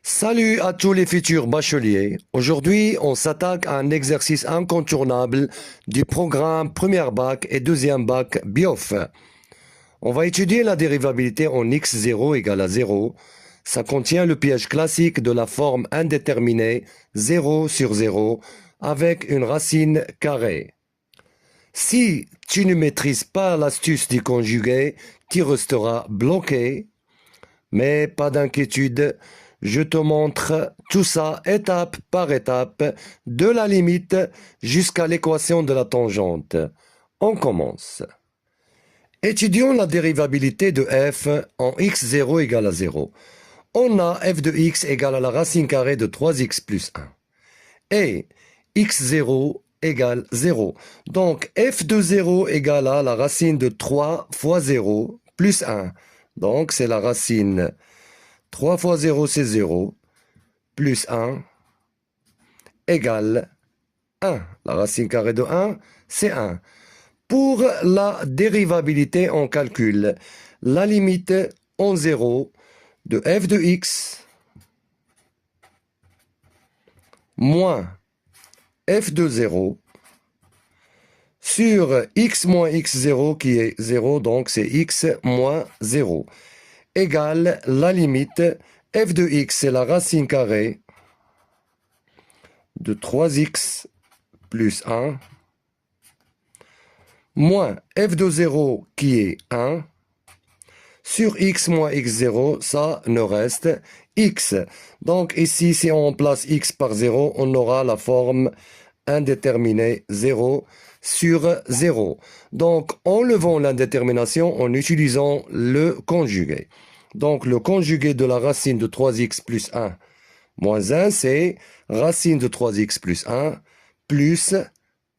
Salut à tous les futurs bacheliers. Aujourd'hui, on s'attaque à un exercice incontournable du programme première bac et deuxième bac BIOF. On va étudier la dérivabilité en x0 égale à 0. Ça contient le piège classique de la forme indéterminée 0 sur 0 avec une racine carrée. Si tu ne maîtrises pas l'astuce du conjugué, tu resteras bloqué. Mais pas d'inquiétude, je te montre tout ça étape par étape, de la limite jusqu'à l'équation de la tangente. On commence. Étudions la dérivabilité de f en x0 égale à 0. On a f de x égale à la racine carrée de 3x plus 1. Et x0 égale 0. Donc f de 0 égale à la racine de 3 fois 0 plus 1. Donc c'est la racine 3 fois 0, c'est 0, plus 1, égale 1. La racine carrée de 1, c'est 1. Pour la dérivabilité, on calcule la limite en 0 de f de x moins f de 0 sur x moins x0 qui est 0, donc c'est x moins 0, égale la limite f de x, c'est la racine carrée de 3x plus 1, moins f de 0 qui est 1, sur x moins x0, ça ne reste x. Donc ici, si on remplace x par 0, on aura la forme indéterminée 0 sur 0. Donc, enlevons l'indétermination en utilisant le conjugué. Donc, le conjugué de la racine de 3x plus 1 moins 1, c'est racine de 3x plus 1 plus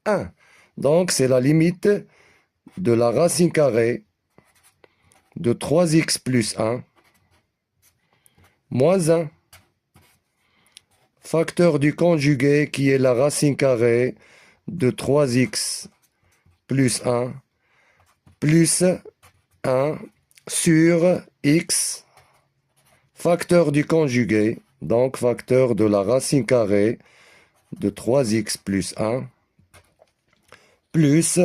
1. Donc, c'est la limite de la racine carrée de 3x plus 1 moins 1. Facteur du conjugué qui est la racine carrée de 3x plus 1 plus 1 sur x. Facteur du conjugué, donc facteur de la racine carrée de 3x plus 1 plus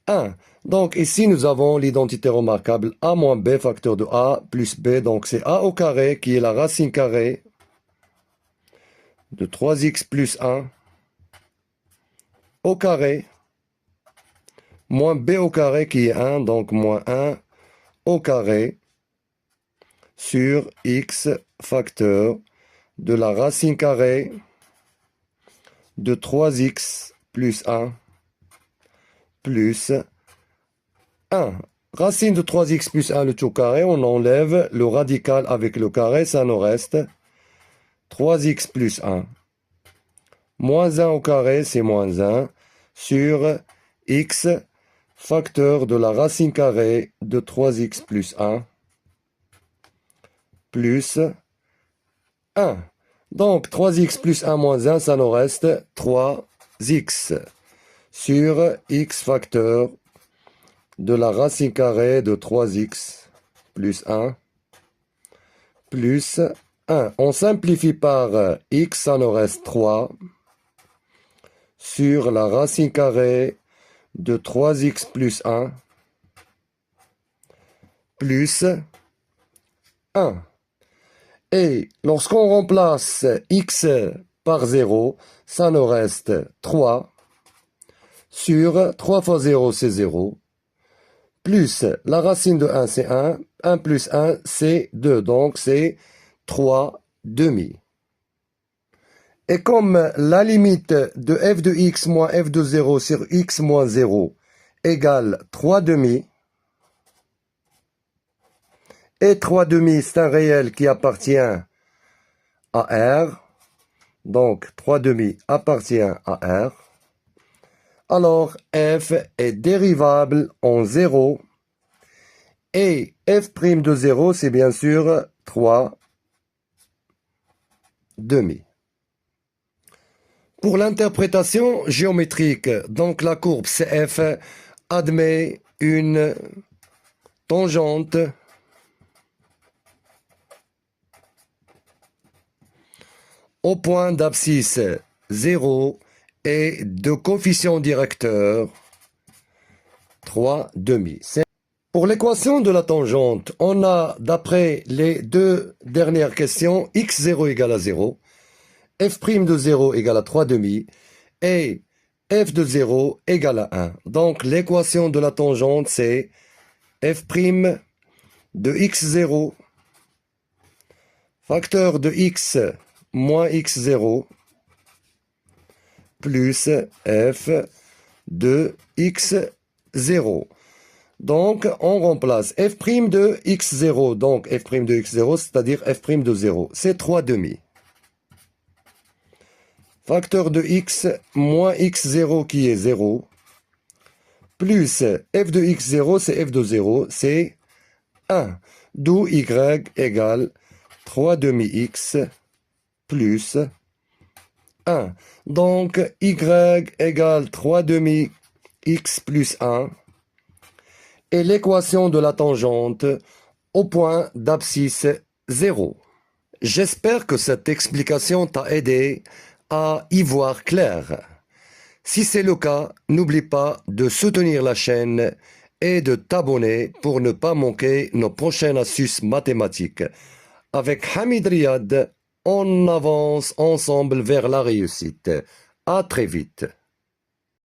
1. Donc ici, nous avons l'identité remarquable a moins b, facteur de a plus b. Donc c'est a au carré qui est la racine carrée de 3x plus 1 au carré moins b au carré qui est 1, donc moins 1 au carré sur x facteur de la racine carrée de 3x plus 1 plus 1. Racine de 3x plus 1, le tout carré, on enlève le radical avec le carré, ça nous reste 3x plus 1. Moins 1 au carré, c'est moins 1 sur x facteur de la racine carrée de 3x plus 1 plus 1. Donc, 3x plus 1 moins 1, ça nous reste 3x sur x facteur de la racine carrée de 3x plus 1 plus 1. On simplifie par x, ça nous reste 3 sur la racine carrée de 3x plus 1 plus 1. Et lorsqu'on remplace x par 0, ça nous reste 3 sur 3 fois 0, c'est 0, plus la racine de 1, c'est 1, 1 plus 1, c'est 2, donc c'est 3 demi. Et comme la limite de f de x moins f de 0 sur x moins 0 égale 3 demi, et 3 demi, c'est un réel qui appartient à R, donc 3 demi appartient à R, alors f est dérivable en 0, et f' de 0, c'est bien sûr 3 demi. Pour l'interprétation géométrique, donc la courbe CF admet une tangente au point d'abscisse 0 et de coefficient directeur 3 demi. Pour l'équation de la tangente, on a, d'après les deux dernières questions, x0 égale à 0, f' de 0 égale à 3 demi, et f de 0 égale à 1. Donc l'équation de la tangente, c'est f' de x0, facteur de x moins x0, plus f de x0. Donc, on remplace f' de x0, donc f' de x0, c'est-à-dire f' de 0, c'est 3 demi. Facteur de x moins x0 qui est 0, plus f de x0, c'est f de 0, c'est 1. D'où y égale 3 demi x plus 1. Donc, y égale 3 demi x plus 1. Et l'équation de la tangente au point d'abscisse 0. J'espère que cette explication t'a aidé à y voir clair. Si c'est le cas, n'oublie pas de soutenir la chaîne et de t'abonner pour ne pas manquer nos prochaines astuces mathématiques. Avec Hamid Riyad, on avance ensemble vers la réussite. À très vite.